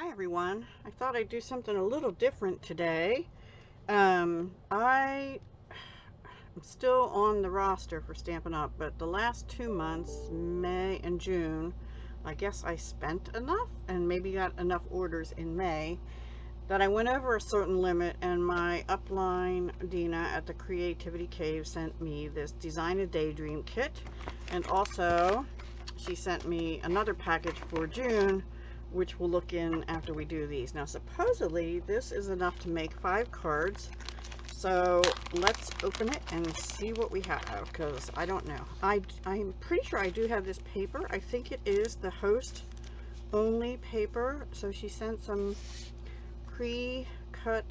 Hi everyone. I thought I'd do something a little different today. I am still on the roster for Stampin' Up, but the last 2 months, May and June, I guess I spent enough and maybe got enough orders in May that I went over a certain limit, and my upline Dina at the Creativity Cave sent me this Design a Daydream kit, and also she sent me another package for June, which we'll look in after we do these. Now supposedly this is enough to make 5 cards, so let's open it and see what we have, because I don't know. I'm pretty sure I do have this paper. I think it is the host only paper. So she sent some pre-cut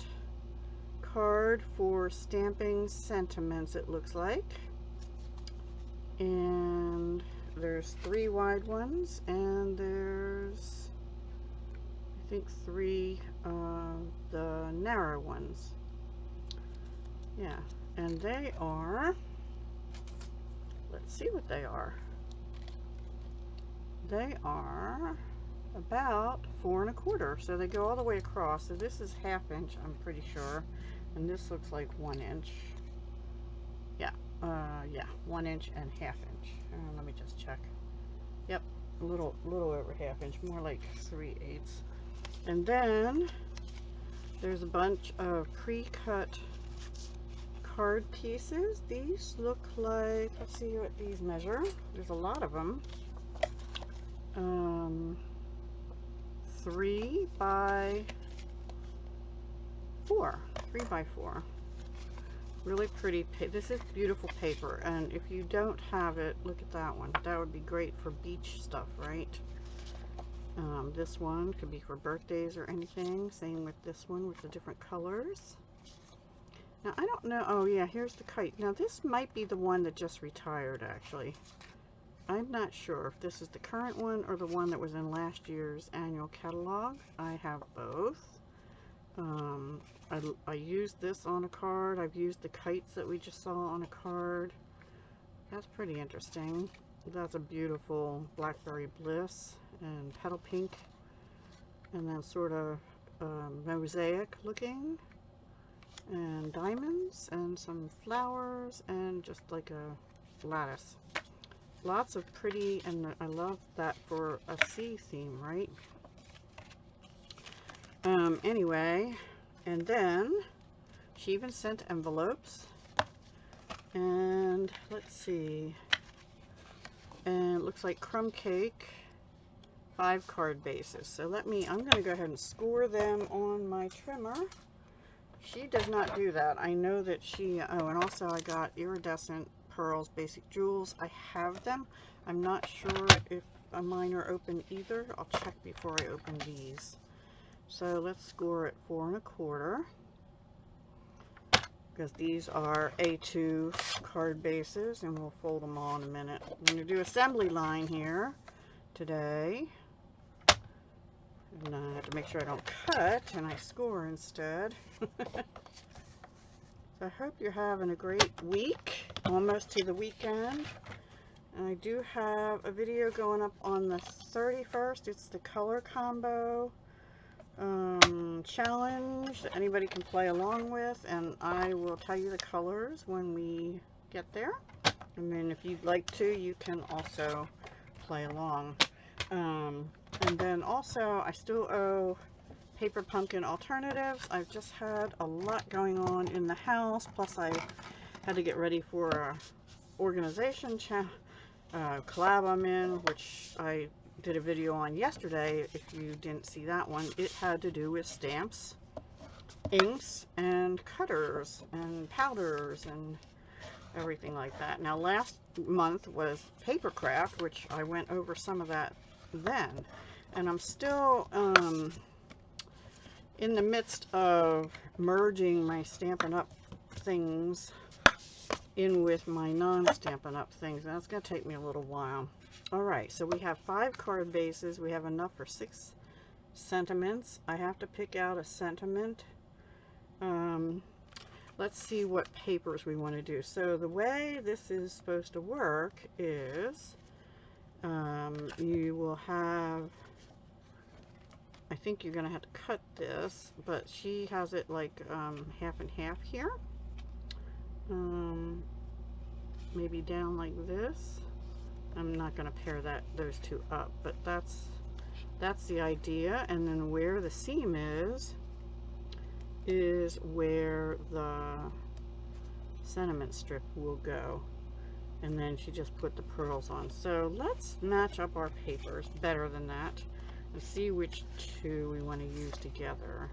card for stamping sentiments, it looks like, and there's 3 wide ones and there's, I think, 3 the narrow ones. Yeah, and they are, let's see what they are. They are about 4 1/4, so they go all the way across. So this is 1/2 inch, I'm pretty sure, and this looks like 1 inch. Yeah, 1 inch and 1/2 inch. Let me just check. Yep, a little over 1/2 inch, more like 3/8. And then there's a bunch of pre-cut card pieces. These look like, let's see what these measure. There's a lot of them. 3 by 4. 3 by 4. Really pretty. This is beautiful paper, and if you don't have it, look at that one. That would be great for beach stuff, right? This one could be for birthdays or anything. Same with this one with the different colors. Now I don't know. Oh yeah, here's the kite. Now this might be the one that just retired, actually. I'm not sure if this is the current one or the one that was in last year's annual catalog. I have both. I used this on a card. I've used the kites that we just saw on a card. That's pretty interesting. That's a beautiful Blackberry Bliss and petal pink, and then sort of mosaic looking, and diamonds and some flowers and just like a lattice. Lots of pretty, and I love that for a sea theme, right? Anyway, and then she even sent envelopes, and let's see, and it looks like crumb cake 5 card bases. So I'm going to go ahead and score them on my trimmer. She does not do that. I know that she, oh, and also I got iridescent pearls basic jewels. I have them. I'm not sure if mine are open either. I'll check before I open these. So let's score it 4 1/4, because these are A2 card bases, and we'll fold them all in a minute. I'm going to do assembly line here today, and I have to make sure I don't cut and I score instead. So I hope you're having a great week, almost to the weekend. And I do have a video going up on the 31st. It's the color combo challenge that anybody can play along with, and I will tell you the colors when we get there. And then if you'd like to, you can also play along. And then also I still owe paper pumpkin alternatives. I've just had a lot going on in the house, plus I had to get ready for a organization collab I'm in, which I did a video on yesterday. If you didn't see that one, it had to do with stamps, inks, and cutters and powders and everything like that. Now last month was paper craft, which I went over some of that then, and I'm still in the midst of merging my Stampin' Up things in with my non-Stampin' Up things. That's going to take me a little while. Alright, so we have 5 card bases. We have enough for 6 sentiments. I have to pick out a sentiment. Let's see what papers we want to do. So the way this is supposed to work is you will have I think you're gonna have to cut this, but she has it like half and half here. Maybe down like this. I'm not gonna pair those two up, but that's the idea. And then where the seam is where the sentiment strip will go. And then she just put the pearls on. So let's match up our papers better than that and see which two we want to use together.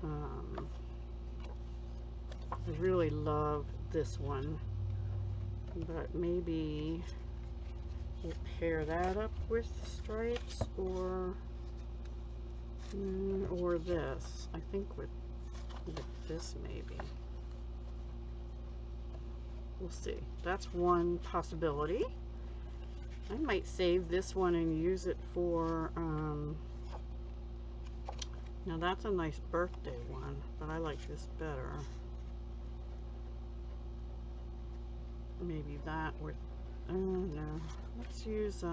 I really love this one, but maybe we'll pair that up with stripes or this. I think with this maybe. We'll see. That's one possibility. I might save this one and use it for, now that's a nice birthday one, but I like this better. Maybe that with, no. Let's use,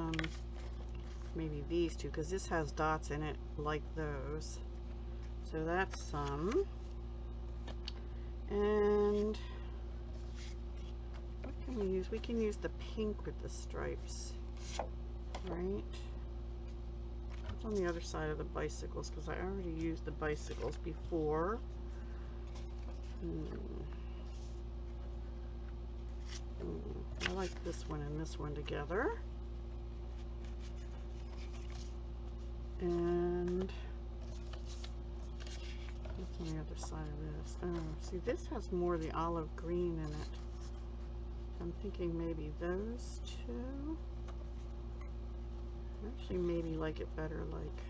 maybe these two, because this has dots in it like those. So that's some. And what can we use? We can use the pink with the stripes, right? It's on the other side of the bicycles because I already used the bicycles before. I like this one and this one together. And what's on the other side of this? Oh, see, this has more of the olive green in it. I'm thinking maybe those two. I actually maybe like it better like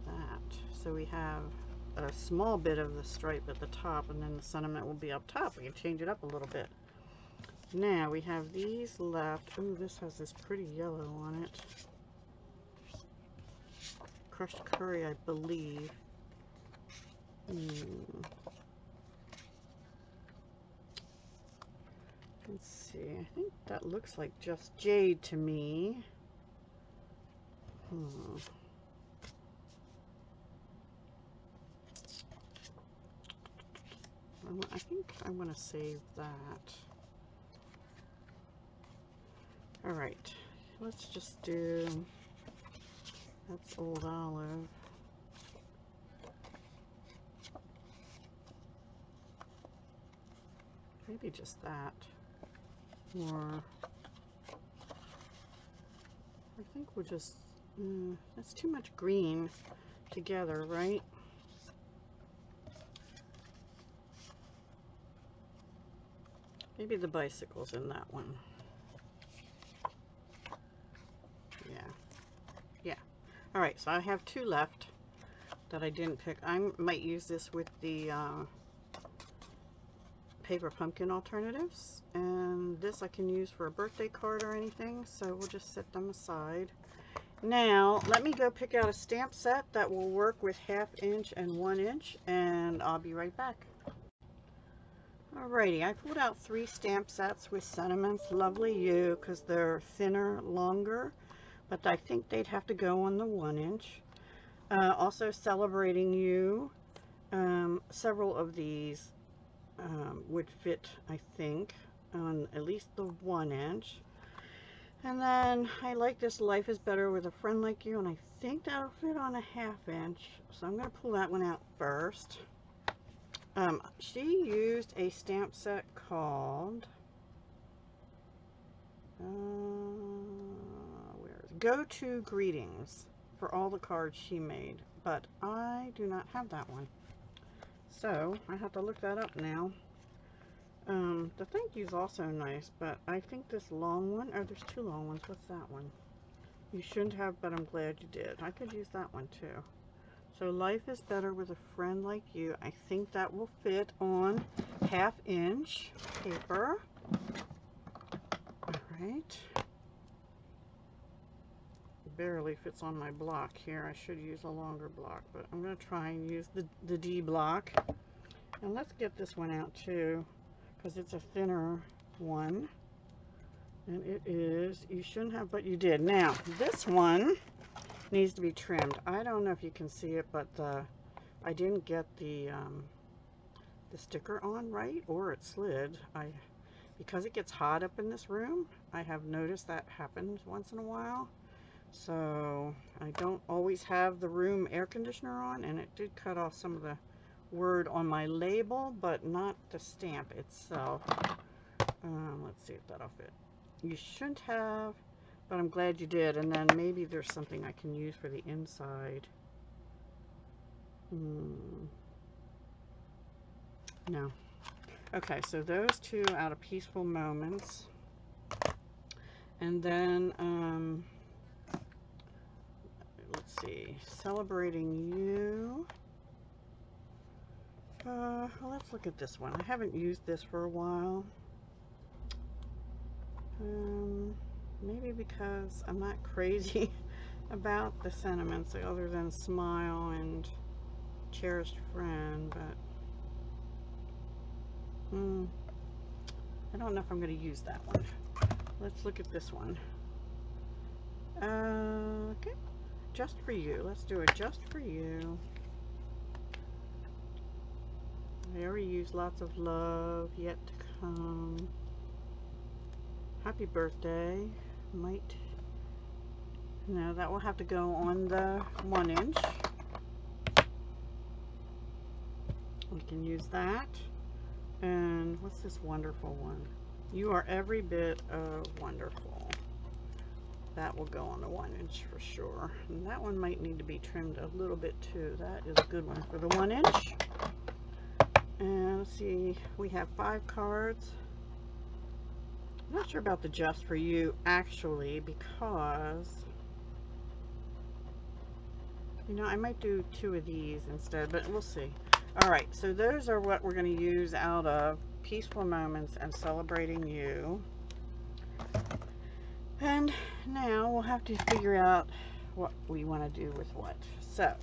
that. So we have a small bit of the stripe at the top, and then the sentiment will be up top. We can change it up a little bit. Now we have these left. Oh, this has this pretty yellow on it. Crushed curry, I believe. Let's see. I think that looks like just jade to me. I think I want to save that. All right. Let's just do. That's old olive. Maybe just that. Or I think we'll just, that's too much green together, right? Maybe the bicycle's in that one. Yeah. All right, so I have two left that I didn't pick. I might use this with the paper pumpkin alternatives, and this I can use for a birthday card or anything, so we'll just set them aside. Now let me go pick out a stamp set that will work with 1/2 inch and 1 inch, and I'll be right back. Alrighty, I pulled out 3 stamp sets with sentiments. Lovely You, because they're thinner, longer, but I think they'd have to go on the 1 inch. Also Celebrating You. Several of these would fit, I think, on at least the 1 inch. And then I like this Life is Better with a Friend Like You, and I think that'll fit on a 1/2 inch. So I'm going to pull that one out first. She used a stamp set called Go To Greetings for all the cards she made, but I do not have that one. So I have to look that up now. The thank you is also nice, but I think this long one, or there's 2 long ones. What's that one? You shouldn't have, but I'm glad you did. I could use that one too. So Life is Better with a Friend Like You. I think that will fit on 1/2 inch paper. All right. Barely fits on my block here. I should use a longer block, but I'm going to try and use the D block. And let's get this one out too, because it's a thinner one. And it is, you shouldn't have, but you did. Now, this one needs to be trimmed. I don't know if you can see it, but I didn't get the sticker on right, or it slid. Because it gets hot up in this room, I have noticed that happens once in a while. So I don't always have the room air conditioner on, and it did cut off some of the word on my label, but not the stamp itself. Let's see if that'll fit. You shouldn't have, but I'm glad you did. And then maybe there's something I can use for the inside. No. Okay, so those two out of Peaceful Moments. And then, let's see, Celebrating You. Well, let's look at this one. I haven't used this for a while. Maybe because I'm not crazy about the sentiments other than Smile and Cherished Friend, but I don't know if I'm going to use that one. Let's look at this one. Okay, Just For You. Let's do it. Just For You. I already used Lots of Love, Yet to Come. Happy Birthday. No, that will have to go on the 1-inch. We can use that. And what's this wonderful one? You Are Every Bit of Wonderful. That will go on the 1-inch for sure. And that one might need to be trimmed a little bit too. That is a good one for the 1-inch. And let's see, we have 5 cards. I'm not sure about the Just For You actually, because I might do 2 of these instead, but we'll see. Alright, so those are what we're going to use out of Peaceful Moments and Celebrating You. And now we'll have to figure out what we want to do with what. So,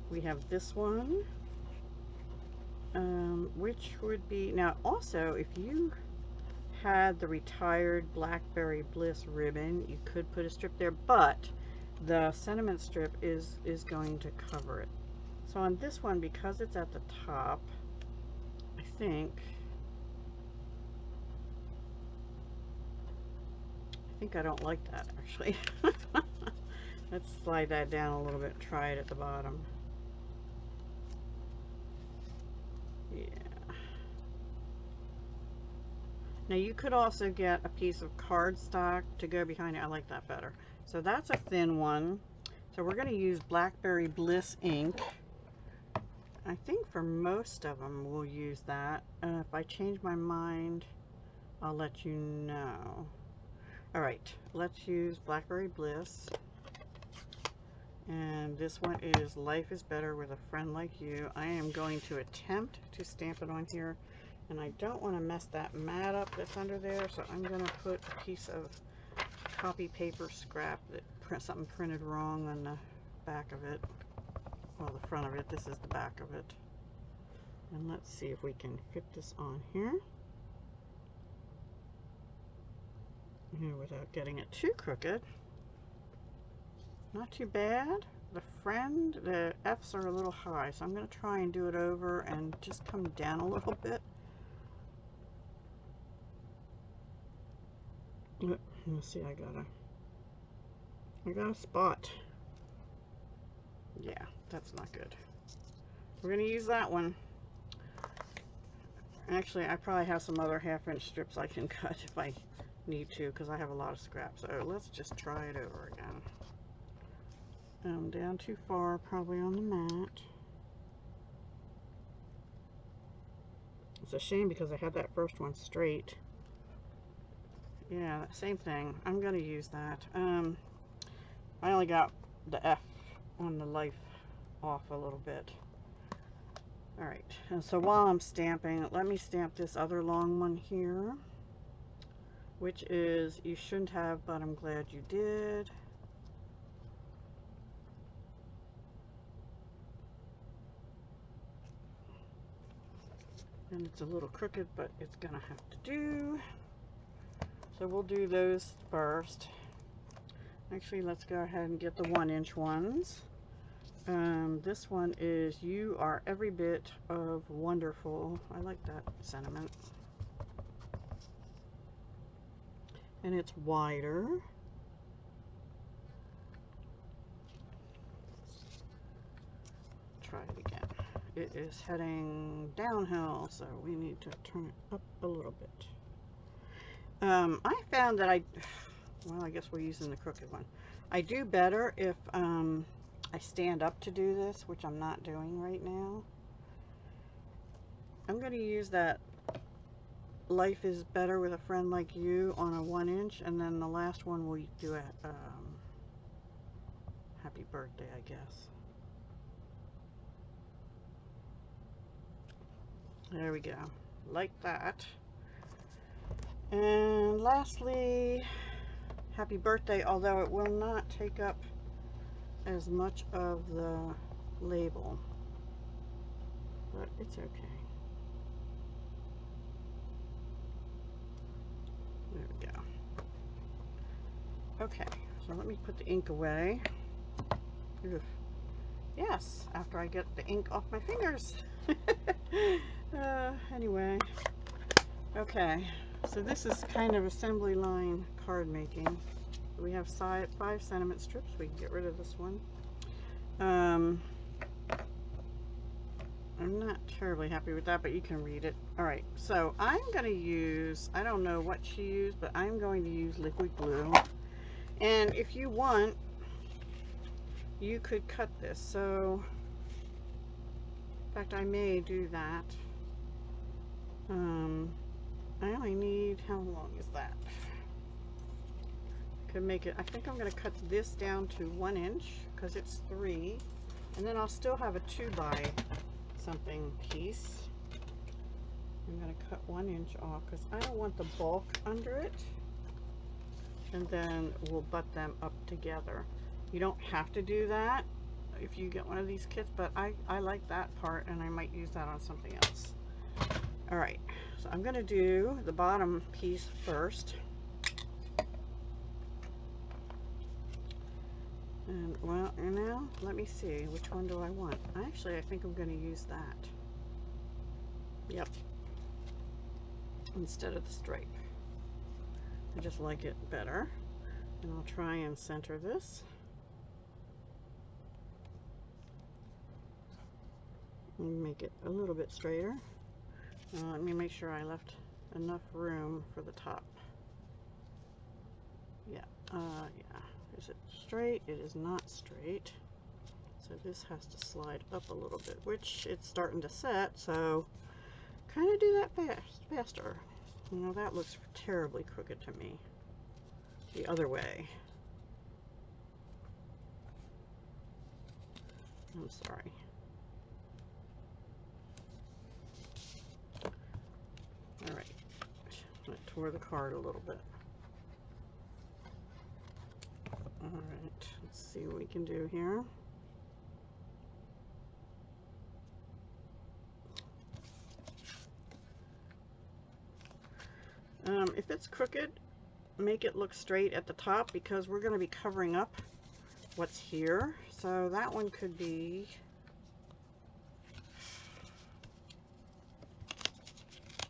we have this one, which would be, now also, if you had the retired Blackberry Bliss ribbon, you could put a strip there, but the sentiment strip is going to cover it. So on this one, because it's at the top, I think I don't like that actually. Let's slide that down a little bit and try it at the bottom. Yeah. Now you could also get a piece of cardstock to go behind it. I like that better. So that's a thin one. So we're going to use Blackberry Bliss ink. I think for most of them we'll use that. If I change my mind, I'll let you know. Alright, let's use Blackberry Bliss. And this one is Life is Better with a Friend Like You. I am going to attempt to stamp it on here. And I don't want to mess that mat up that's under there, so I'm going to put a piece of copy paper scrap that something printed wrong on the back of it. Well, the front of it. This is the back of it. And let's see if we can fit this on here. Without getting it too crooked. Not too bad. The F's are a little high, so I'm going to try and do it over and just come down a little bit. Let's see, I got a spot. Yeah, that's not good. We're going to use that one. Actually, I probably have some other 1/2-inch strips I can cut if I need to, because I have a lot of scraps. So let's just try it over again. I'm down too far, probably on the mat. It's a shame because I had that first one straight. Yeah, same thing. I'm going to use that. I only got the F on the life off a little bit. Alright, and so while I'm stamping, let me stamp this other long one here, which is You Shouldn't Have, But I'm Glad You Did. And it's a little crooked, but it's going to have to do. So we'll do those first. Actually, let's go ahead and get the 1-inch ones. This one is "You Are Every Bit of Wonderful." I like that sentiment. And it's wider. Try it again. It is heading downhill, so we need to turn it up a little bit. I found that well, I guess we're using the crooked one. I do better if I stand up to do this, which I'm not doing right now. I'm going to use that "Life is Better with a Friend Like You" on a 1-inch, and then the last one we'll do a "Happy Birthday," I guess. There we go, like that. And lastly, "Happy Birthday," although it will not take up as much of the label, but it's okay. There we go. Okay, so let me put the ink away. Ugh. Yes, after I get the ink off my fingers. Anyway, okay, so this is kind of assembly line card making. We have 5 sentiment strips. We can get rid of this one. I'm not terribly happy with that, but you can read it. Alright, so I'm going to use, I don't know what she used, but I'm going to use liquid glue. And if you want, you could cut this. So, in fact, I may do that. I only need, how long is that? Could make it, I think I'm going to cut this down to 1 inch because it's 3, and then I'll still have a 2 by something piece. I'm going to cut 1 inch off because I don't want the bulk under it, and then we'll butt them up together. You don't have to do that if you get one of these kits, but I like that part, and I might use that on something else. Alright, so I'm going to do the bottom piece first. And, well, now, let me see, which one do I want? Actually, I think I'm going to use that. Yep. Instead of the stripe. I just like it better. And I'll try and center this. And make it a little bit straighter. Let me make sure I left enough room for the top. Yeah, yeah. Is it straight? It is not straight. So this has to slide up a little bit, which it's starting to set, so kind of do that faster. You know, that looks terribly crooked to me. The other way. I'm sorry. Alright, I tore the card a little bit. Alright, let's see what we can do here. If it's crooked, make it look straight at the top because we're going to be covering up what's here. So that one could be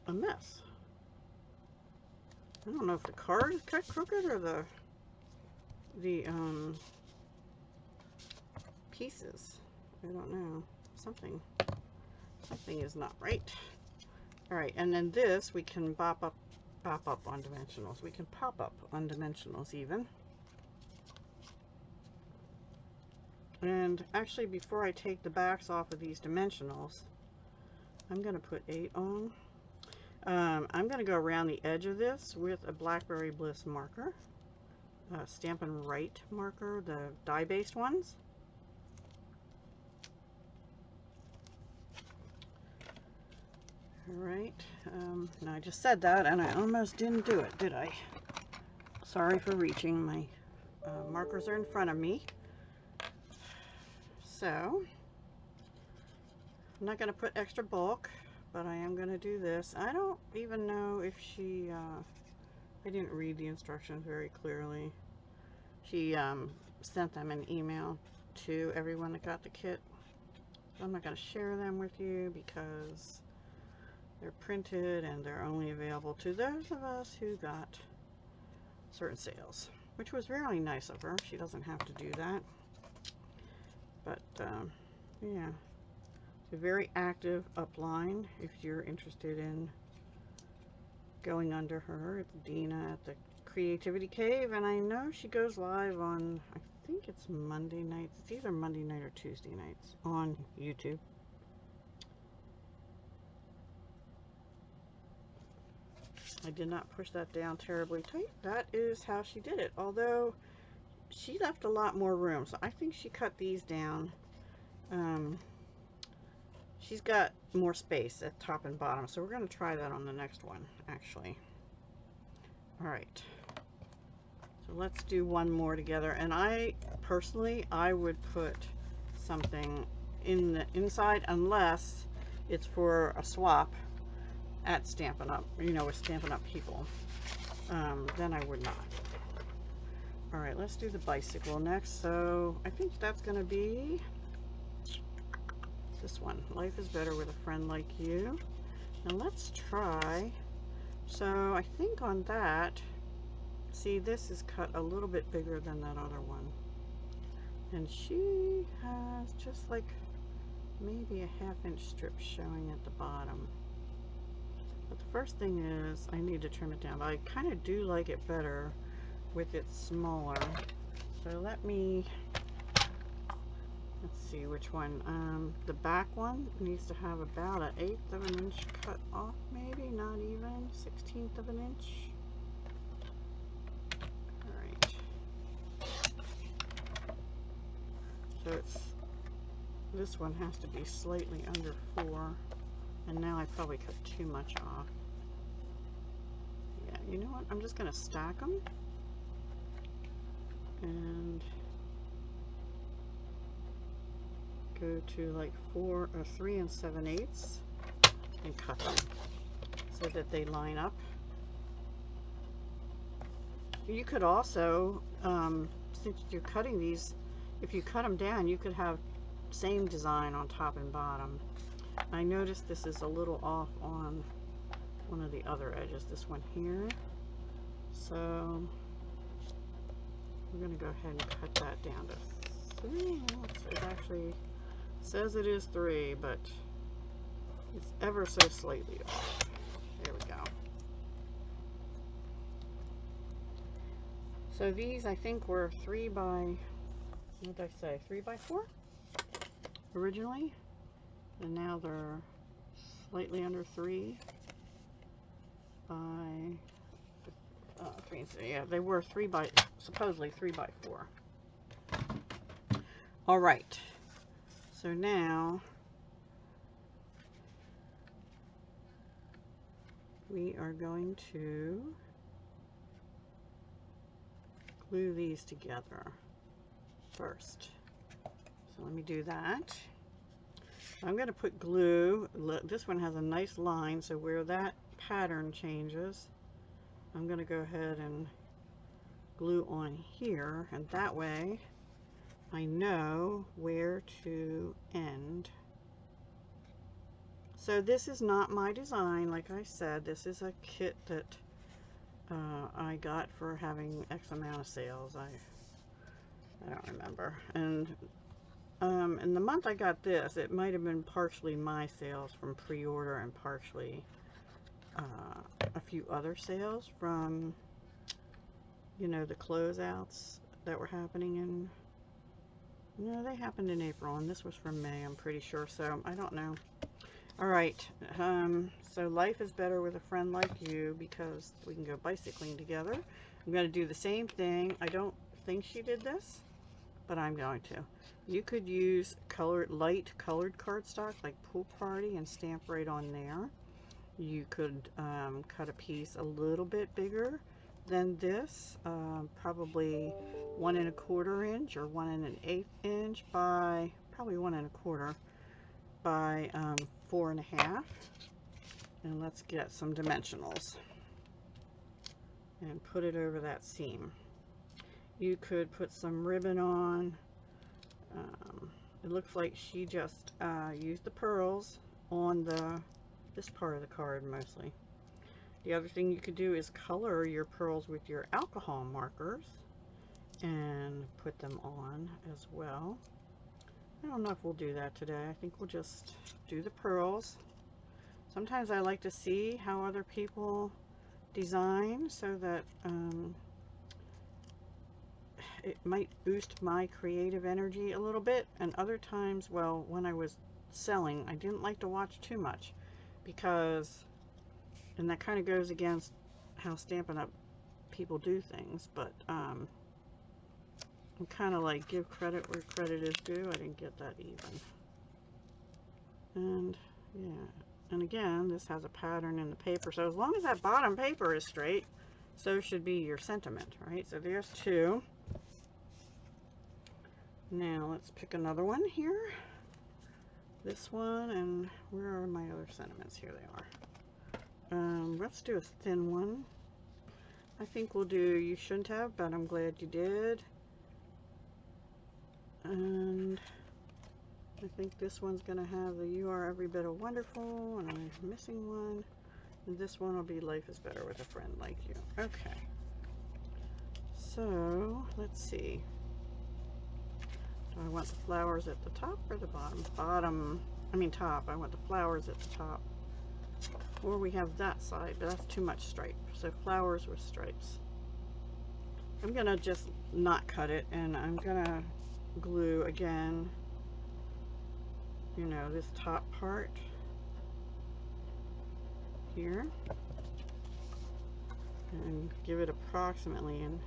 a mess. I don't know if the card is cut crooked or the pieces. I don't know. Something is not right. Alright, and then this we can pop up on dimensionals. We can pop up on dimensionals even. And actually, before I take the backs off of these dimensionals, I'm going to put 8 on. I'm going to go around the edge of this with a Blackberry Bliss marker. Stampin' Right marker, the dye-based ones. Alright, now I just said that and I almost didn't do it, did I? Sorry for reaching. My markers are in front of me. So, I'm not going to put extra bulk, but I am going to do this. I don't even know if she, I didn't read the instructions very clearly. She sent them an email to everyone that got the kit. I'm not going to share them with you because they're printed and they're only available to those of us who got certain sales, which was really nice of her. She doesn't have to do that. But yeah, it's a very active upline if you're interested in going under her. It's Dina at the Creativity Cave, and I know she goes live on, I think it's Monday nights. It's either Monday night or Tuesday nights on YouTube. I did not push that down terribly tight. That is how she did it, although she left a lot more room, so I think she cut these down. She's got more space at top and bottom, so we're going to try that on the next one, actually. All right, so let's do one more together, and I personally would put something in the inside unless it's for a swap at Stampin' Up, you know, with Stampin' Up people. Then I would not. All right, let's do the bicycle next. So I think that's going to be this one. Life is better with a friend like you. And let's try. So I think on that, see, this is cut a little bit bigger than that other one. And she has just like maybe a 1/2 inch strip showing at the bottom. But the first thing is I need to trim it down. But I kind of do like it better with it smaller. So let's see which one. The back one needs to have about an 1/8 of an inch cut off, maybe, not even 1/16 of an inch. All right. So this one has to be slightly under 4. And now I probably cut too much off. Yeah, you know what? I'm just going to stack them. And go to like 3 7/8 and cut them so that they line up. You could also, since you're cutting these, if you cut them down, you could have same design on top and bottom. I noticed this is a little off on one of the other edges, this one here. So we're going to go ahead and cut that down to 3. It actually says it is 3, but it's ever so slightly off. There we go. So these, I think, were 3 by, what did I say, 3 by 4 originally, and now they're slightly under 3 by 3 and 6. Yeah, they were supposedly 3 by 4. All right, so now we are going to glue these together first. So let me do that. I'm going to put glue. This one has a nice line, so where that pattern changes, I'm going to go ahead and glue on here, and that way I know where to end. So this is not my design, like I said. This is a kit that I got for having X amount of sales. I don't remember. And in the month I got this, it might have been partially my sales from pre-order and partially a few other sales from, you know, the closeouts that were happening in, no, they happened in April, and this was from May, I'm pretty sure, so I don't know. All right, so life is better with a friend like you because we can go bicycling together. I'm going to do the same thing. I don't think she did this, but I'm going to. You could use light colored cardstock like Pool Party and stamp right on there. You could cut a piece a little bit bigger than this, probably 1 1/4 inch or 1 1/8 inch by probably 1 1/4 by 4 1/2. And let's get some dimensionals and put it over that seam. You could put some ribbon on. It looks like she just used the pearls on this part of the card mostly. The other thing you could do is color your pearls with your alcohol markers and put them on as well. I don't know if we'll do that today. I think we'll just do the pearls. Sometimes I like to see how other people design so that it might boost my creative energy a little bit. And other times, well, when I was selling, I didn't like to watch too much because, and that kind of goes against how Stampin' Up! People do things, but I'm kind of like give credit where credit is due. I didn't get that even. And yeah, and again, this has a pattern in the paper, so as long as that bottom paper is straight, so should be your sentiment, right? So there's two. Now let's pick another one here. This one, and where are my other sentiments? Here they are. Let's do a thin one. I think we'll do You Shouldn't Have, but I'm Glad You Did. And I think this one's going to have the You Are Every Bit of Wonderful, and I'm missing one. And this one will be Life is Better with a Friend Like You. Okay. So, let's see. Do I want the flowers at the top or the bottom? Top. I want the flowers at the top. Or we have that side, but that's too much stripe. So flowers with stripes. I'm going to just not cut it, and I'm going to glue again, you know, this top part here, and give it approximately in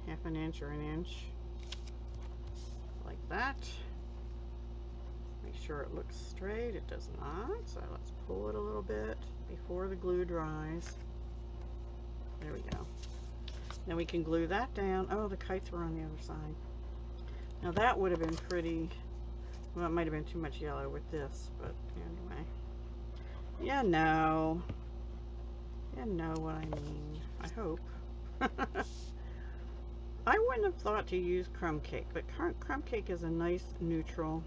half an inch or an inch, like that. Make sure it looks straight. It does not, so let's pull it a little bit before the glue dries. There we go. Then we can glue that down. Oh, the kites were on the other side. Now that would have been pretty, well, it might have been too much yellow with this, but anyway. You know what I mean, I hope. I wouldn't have thought to use crumb cake, but crumb cake is a nice neutral.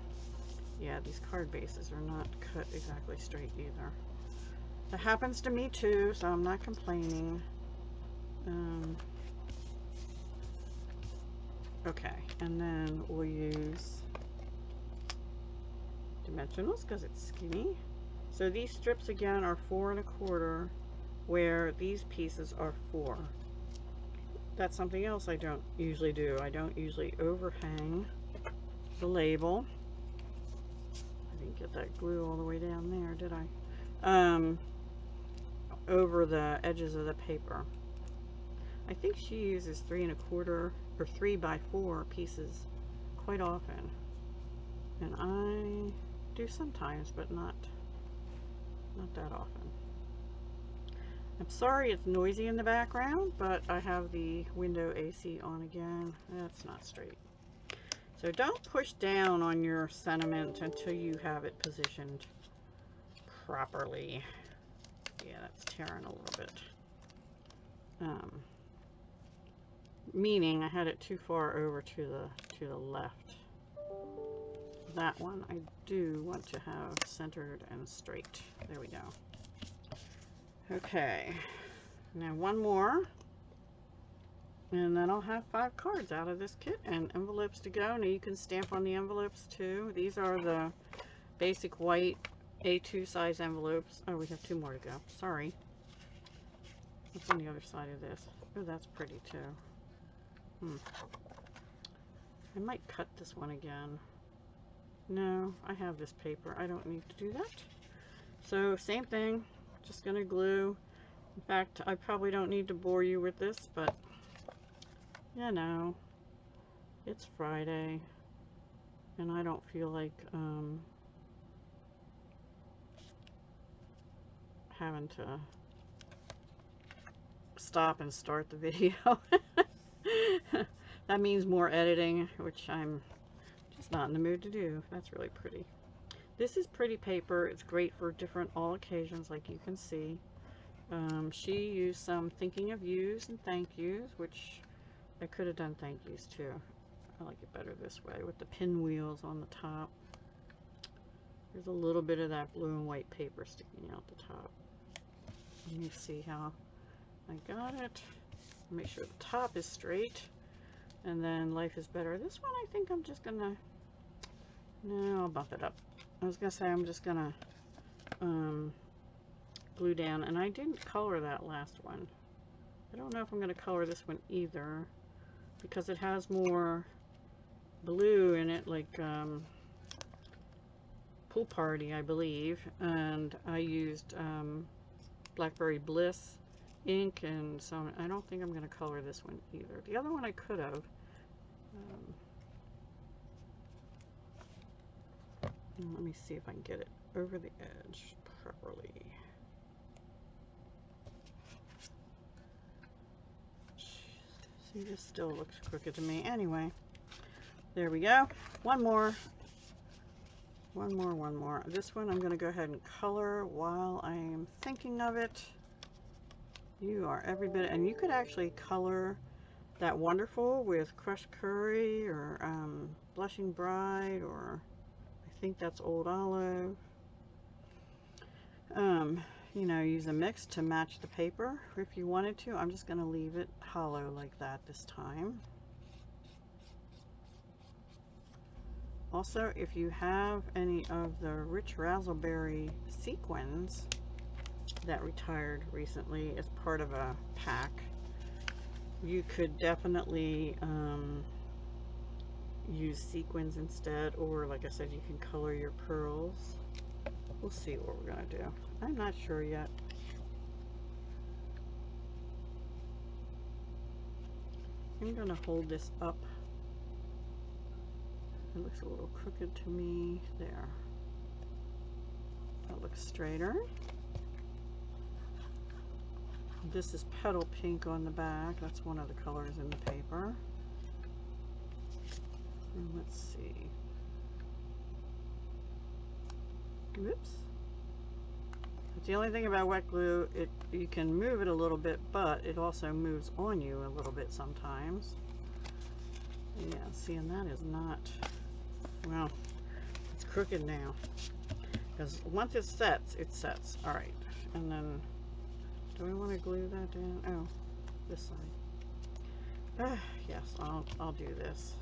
Yeah, these card bases are not cut exactly straight either. That happens to me too, so I'm not complaining. Okay, and then we'll use dimensionals because it's skinny. So these strips again are 4 1/4, where these pieces are 4. That's something else I don't usually do. I don't usually overhang the label. I didn't get that glue all the way down there, did I? Over the edges of the paper. I think she uses 3 1/4 or 3 by 4 pieces quite often, and I do sometimes, but not that often. I'm sorry it's noisy in the background, but I have the window AC on again. That's not straight. So don't push down on your sentiment until you have it positioned properly. Yeah, that's tearing a little bit. Meaning I had it too far over to the left. That one I do want to have centered and straight. There we go. Okay, now one more, and then I'll have 5 cards out of this kit and envelopes to go. Now you can stamp on the envelopes too. These are the basic white A2 size envelopes. Oh, we have 2 more to go. Sorry. What's on the other side of this? Oh, that's pretty too. I might cut this one again. No, I have this paper. I don't need to do that. So same thing. Just gonna glue. In fact, I probably don't need to bore you with this, but you know, it's Friday and I don't feel like having to stop and start the video. That means more editing, which I'm just not in the mood to do. That's really pretty. This is pretty paper. It's great for different all occasions, like you can see. She used some thinking of yous and thank yous, which I could have done thank yous too. I like it better this way with the pinwheels on the top. There's a little bit of that blue and white paper sticking out the top. Let me see how I got it. Make sure the top is straight. And then Life is Better. This one I think I'm just gonna, no, I'll bump it up. I was gonna say I'm just gonna glue down, and I didn't color that last one. I don't know if I'm gonna color this one either, because it has more blue in it, like Pool Party, I believe, and I used Blackberry Bliss ink, and so I don't think I'm going to color this one either. The other one I could have. Let me see if I can get it over the edge properly. See, this still looks crooked to me. Anyway, there we go. One more. This one I'm going to go ahead and color while I'm thinking of it. You are every bit, and you could actually color that Wonderful with Crushed Curry or Blushing Bride, or I think that's Old Olive. You know, use a mix to match the paper if you wanted to. I'm just going to leave it hollow like that this time. Also, if you have any of the Rich Razzleberry sequins that retired recently as part of a pack, you could definitely use sequins instead, or like I said, you can color your pearls. We'll see what we're gonna do. I'm not sure yet. I'm gonna hold this up. It looks a little crooked to me. There. That looks straighter. This is Petal Pink on the back. That's one of the colors in the paper. And let's see. Whoops. But the only thing about wet glue, you can move it a little bit, but it also moves on you a little bit sometimes. Yeah, see, and that is not, well, it's crooked now. Because once it sets, it sets. All right, and then, do I want to glue that down? Oh, this side. Yes, I'll do this.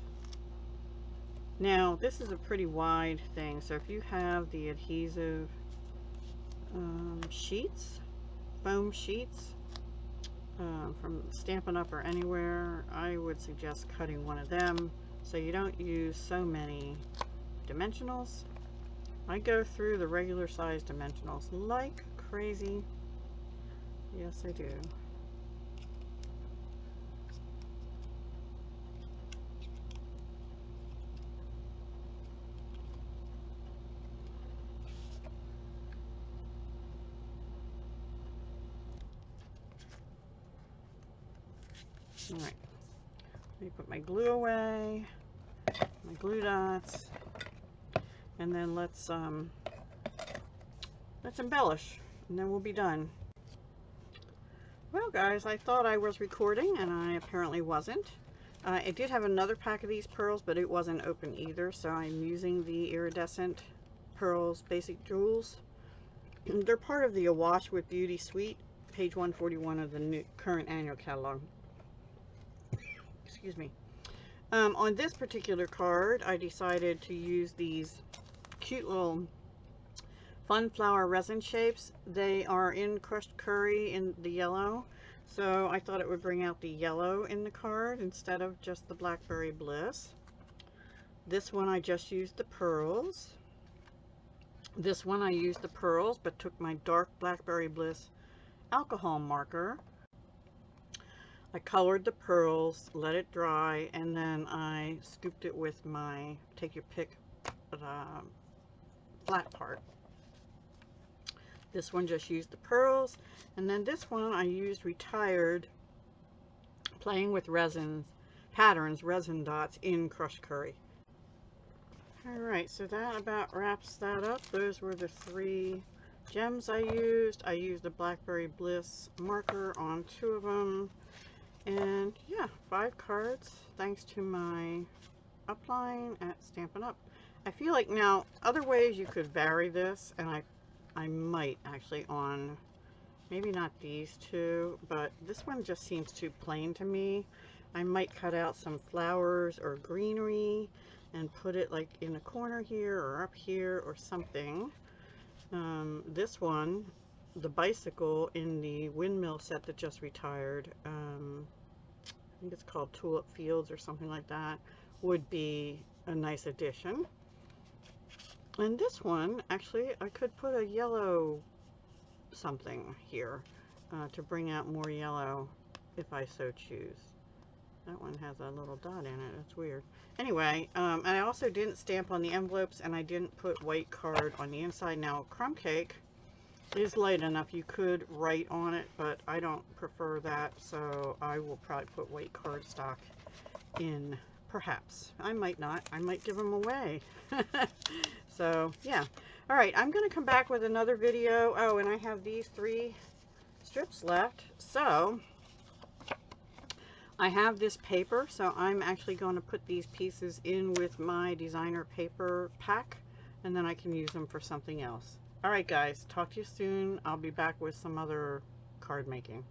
Now, this is a pretty wide thing, so if you have the adhesive sheets, foam sheets, from Stampin' Up! Or anywhere, I would suggest cutting one of them so you don't use so many dimensionals. I go through the regular size dimensionals like crazy. Yes, I do. All right, let me put my glue away, my glue dots, and then let's embellish, and then we'll be done. Well, guys, I thought I was recording, and I apparently wasn't. I did have another pack of these pearls, but it wasn't open either, so I'm using the Iridescent Pearls Basic Jewels. They're part of the Awash with Beauty Suite, page 141 of the new current annual catalog. Excuse me. On this particular card, I decided to use these cute little Fun Flower resin shapes. They are in Crushed Curry in the yellow, so I thought it would bring out the yellow in the card instead of just the Blackberry Bliss. This one I just used the pearls. This one I used the pearls but took my dark Blackberry Bliss alcohol marker. I colored the pearls, let it dry, and then I scooped it with my take your pick flat part. This one just used the pearls, and then this one I used retired playing with resin patterns, resin dots in Crushed Curry. Alright, so that about wraps that up. Those were the 3 gems I used. I used a Blackberry Bliss marker on 2 of them. And yeah, 5 cards thanks to my upline at Stampin' Up. I feel like now other ways you could vary this, and I might actually on maybe not these two, but this one just seems too plain to me. I might cut out some flowers or greenery and put it like in a corner here or up here or something. This one, the bicycle in the windmill set that just retired, I think it's called Tulip Fields or something like that, would be a nice addition. And this one, actually, I could put a yellow something here to bring out more yellow if I so choose. That one has a little dot in it. That's weird. Anyway, and I also didn't stamp on the envelopes, and I didn't put white card on the inside. Now, crumb cake is light enough. You could write on it, but I don't prefer that, so I will probably put white cardstock in. Perhaps. I might not. I might give them away. So, yeah. All right, I'm going to come back with another video. Oh, and I have these 3 strips left. So, I have this paper, so I'm actually going to put these pieces in with my designer paper pack, and then I can use them for something else. All right, guys. Talk to you soon. I'll be back with some other card making.